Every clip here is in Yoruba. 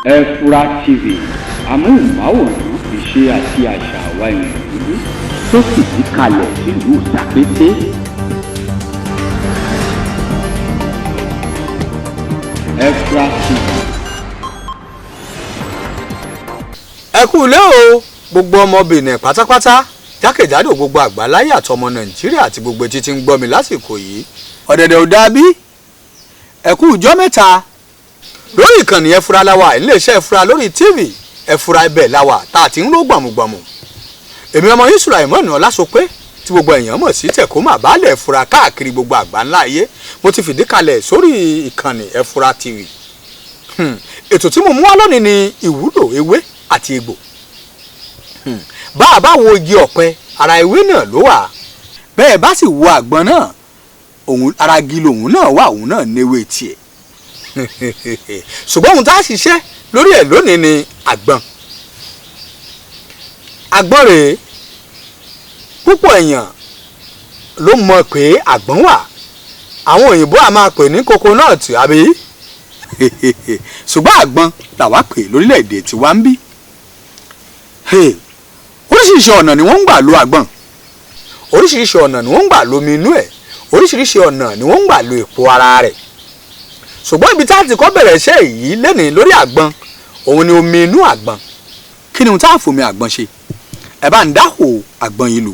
Efura TV amóhùnmáwòrán ìṣe àti àṣà àwa èèyàn dúdú tó fìdí kalẹ̀ sílùú Sàkété. Efura TV. Ẹ kú ilé o gbogbo ọmọ Benin pátápátá jákèjádò gbogbo àgbáláyé àtọmọ Nàìjíríà àti gbogbo etí tí ń gbọ́ mi lásìkò yìí ọ̀dẹ̀dẹ̀ ò dàbí ẹ kú ìjọ́ mẹ́ta lórí ìkànnì Efura láwà iléeṣẹ́ Efura lórí TV Efura ibẹ̀ láwà tá a ti ń ró gbàmùgbàmù èmi ọmọ yín Sùláìmọ́nì Ọlásopé tí gbogbo èèyàn mọ̀ sí TEKOMA baálẹ̀ Efura káàkiri gbogbo àgbáńlá ayé mo ti fìdí kalẹ̀ sórí ìkànnì Efura TV ètò tí mo mú wá lónìí ni ìwúlò ewé àti egbò bá a bá wo igi ọ̀pẹ ara ewé náà ló wà bẹ́ẹ̀ bá sì wo àgbọn náà òun ara igi lòun náà wà òun náà néwé tiẹ̀ ṣùgbọ́n ohun tá a ṣiṣẹ́ lórí ẹ̀ lónìí ni àgbọn rèé púpọ̀ èèyàn ló mọ̀ pé àgbọn wà àwọn òyìnbó a máa pè ní coconut àbí ṣùgbọ́n àgbọn làwa pè lórílẹ̀‐èdè tiwa ń bí oríṣiríṣi ọ̀nà ni wọ́n ń gbà lo àgbọn oríṣiríṣi ọ̀nà ni wọ́n ń gbà lo omi inú ẹ̀ oríṣiríṣi ọ̀nà ni wọ́n ń gbà lo èpo ara rẹ̀ ṣùgbọ́n ibi tá a ti kọ́ bẹ̀rẹ̀ iṣẹ́ yìí lẹ́nìí lórí àgbọn òun ni omi inú àgbọn kí ni ohun tá a fòmi àgbọn ṣe ẹ bá ń dáhò àgbọn yìí lò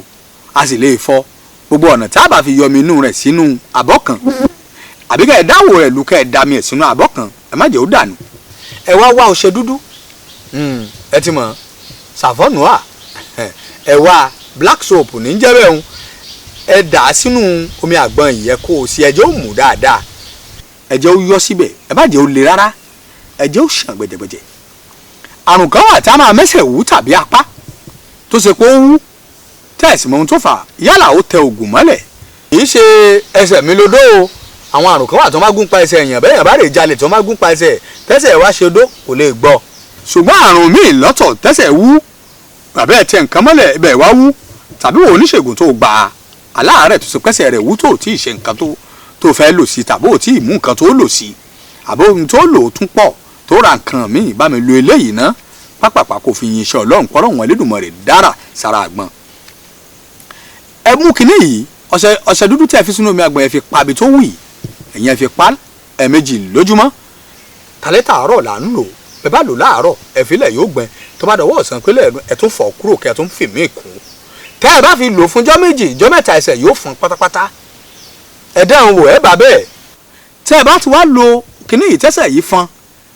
a sì lè fọ gbogbo ọ̀nà tá a bá fi yọ omi inú rẹ̀ sínú abọ́ kan àbí kẹ́ ẹ dáhò rẹ̀ lù kẹ́ ẹ dami ẹ̀ sínú abọ́ kan ẹ má jẹ́ ó dànù ẹ wá ọṣẹ dúdú ẹ ti mọ̀ ṣàfọ́nù à ẹ wá black soap ní jẹ́ bẹ́ẹ̀ ń ẹ dà á sínú omi àgbọn yìí ẹ kó o sí ẹjẹ́ ó mú dáadáa ẹjẹ́ ó yọ síbẹ̀ ẹ má jẹ́ ó le rárá ẹjẹ́ ó ṣàn gbẹ̀jẹ̀gbẹ̀jẹ̀ àrùn kan wà tá a máa mẹ́sẹ̀ wú tàbí apá tó ṣe pé ó wú tẹ́ẹ̀sì mọ ohun tó fà yálà ó tẹ ògùn mọ́lẹ̀ kì í ṣe ẹsẹ̀ mi lodó o àwọn àrùn kan wà tó má gún pa ẹsẹ̀ èèyàn bẹ́ẹ̀ yàn bá lè jalè tó má gún pa ẹsẹ̀ tẹ́sẹ̀ wá ṣe odó kò lè gbọ́ ṣùgbọ́n àrùn míì lọ́tọ̀ tẹ́sẹ̀ wú bàbá ẹ̀ tẹ nǹkan mọ́lẹ̀ ibẹ̀ wá wú tàbí wo oníṣègùn tó gbà aláàárẹ̀ tó ṣe pẹ́sẹ̀ rẹ̀ wú tó tí ì ṣe nǹkan tó fẹ́ lò sí tàbí ò tí ì mú nǹkan tó lò sí àbí ohun tó lò ó tún pọ̀ tó ra nǹkan míì bá mi lo eléyìí ná pápápá kò fi yin iṣẹ́ Ọlọ́run pọ́rọ̀ wọn Elédùmarè dára sára àgbọn. ẹ mú kinní yìí ọṣẹ dúdú tí ẹ fi sínú omi àgbọn ẹ fi pa ibi tó wù yìí ẹ̀yin ẹ fi pa ẹ̀ẹ̀mejì lójúmọ́ tàlẹ́tà àárọ̀ là ń lò ẹ bá lò láàárọ̀ ẹ fi lẹ̀ yóò gbẹ tó bá dọ̀wọ́ ọ̀sán pé ẹ tún fọ̀ kúrò kẹ́ ẹ tún fi mí kún tẹ́ ẹ bá fi lò fún jọ́ méjì jọ́ mẹ́ta ẹsẹ̀ yóò fún pátápátá ẹ dáhùn wò ẹ bá bẹ́ẹ̀ tẹ́ ẹ bá ti wá lo kíní yìí tẹ́sẹ̀ yìí fọn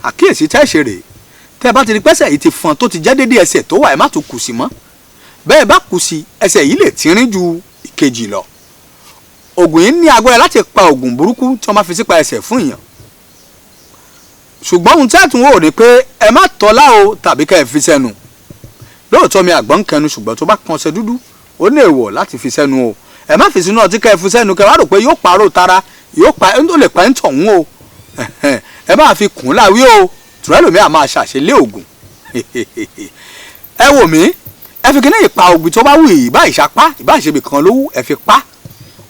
àkíyèsí tẹ́ ẹ ṣe rèé tẹ́ ẹ bá ti rí pẹ́sẹ̀ yìí ti fọn tó ti jẹ́ dédé ẹsẹ̀ tó wà ẹ má tún kù sí mọ́ bẹ́ẹ̀ bá kù sí ẹsẹ̀ yìí lè tínrín ju ìkejì lọ ògùn yìí ní agbára láti pa ògùn burúkú tí wọ́n máa fi sípa ẹsẹ̀ fún èèyàn ṣùgbọ́n ohun tẹ́ẹ̀tún wò ni pé ẹ má tọ́lá o tàbí ká ẹ fi sẹ́nu lóòótọ́ mi àgbọn ń kẹnu ṣùgbọ́n tó bá kan ọṣẹ dúdú ó ní èèwọ̀ láti fi sẹ́nu o ẹ má fi sínú ọtí ká ẹ fi sẹ́nu kẹ wá rò pé yóò parọ́ tara yóò pa ó lè pa ń tọ̀hún o ẹ má fi kùn láwí o tùrẹ́lòmí à máa ṣàṣelé ògùn ẹ wò mí ẹ fi kíní ìpa ògùn tó bá wù yìí ìbá ìṣapá ìbá ìṣebì kan ló wù ẹ fi pa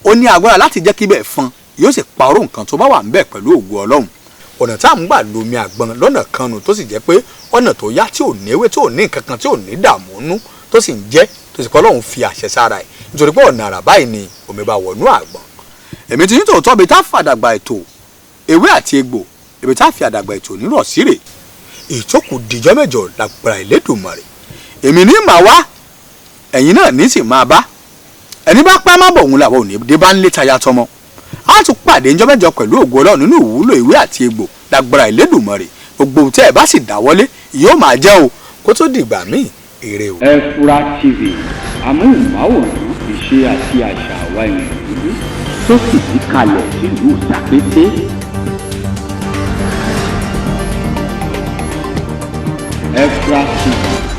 ó ní agbára láti jẹ́ kí bẹ́ẹ̀ fọn yóò sì pa oró nǹkan tó bá wà ńbẹ̀ pẹ̀lú ògùn Ọlọ́run ọ̀nà tá à ń gbà lomi àgbọn lọ́nà kan nù tó sì jẹ́ pé ọ̀nà tó yá tí ò ní ewé tí ò ní nǹkan kan tí ò ní dààmú nú tó sì ń jẹ́ tó sì kọ́ Ọlọ́run fi àṣẹ sára ẹ̀ nítorí pé ọ̀nà àrà báyìí ni omi bá wọnú àgbọn èmi ti ní tòótọ́ ibi tá a fàdàgbà ètò ewé àti egbò ibi tá a fi àdàgbà ètò nírọ̀ síre ìtókù dìjọ́ mẹ́jọ lágbára Elédùmarè èmi ní màá wá ẹ̀yin náà ní sì máa bá ẹni bá pẹ́ má bọ̀ òun làwọn ò ní dé bá ń lé taya tọmọ a tún pàdé ńjọ́ mẹ́jọ pẹ̀lú ògo Ọlọ́run nínú ìwúlò ewé àti egbò lágbára Elédùmarè gbogbo tẹ́ ẹ bá sì dáwọ́lé yóò máa jẹ́ o kó tó dìgbà míì èrè o. Efura TV amóhùnmáwòrán ìṣe àti àṣà àwa èèyàn dúdú tó fìdí kalẹ̀ sílùú Sàkété. Efura TV.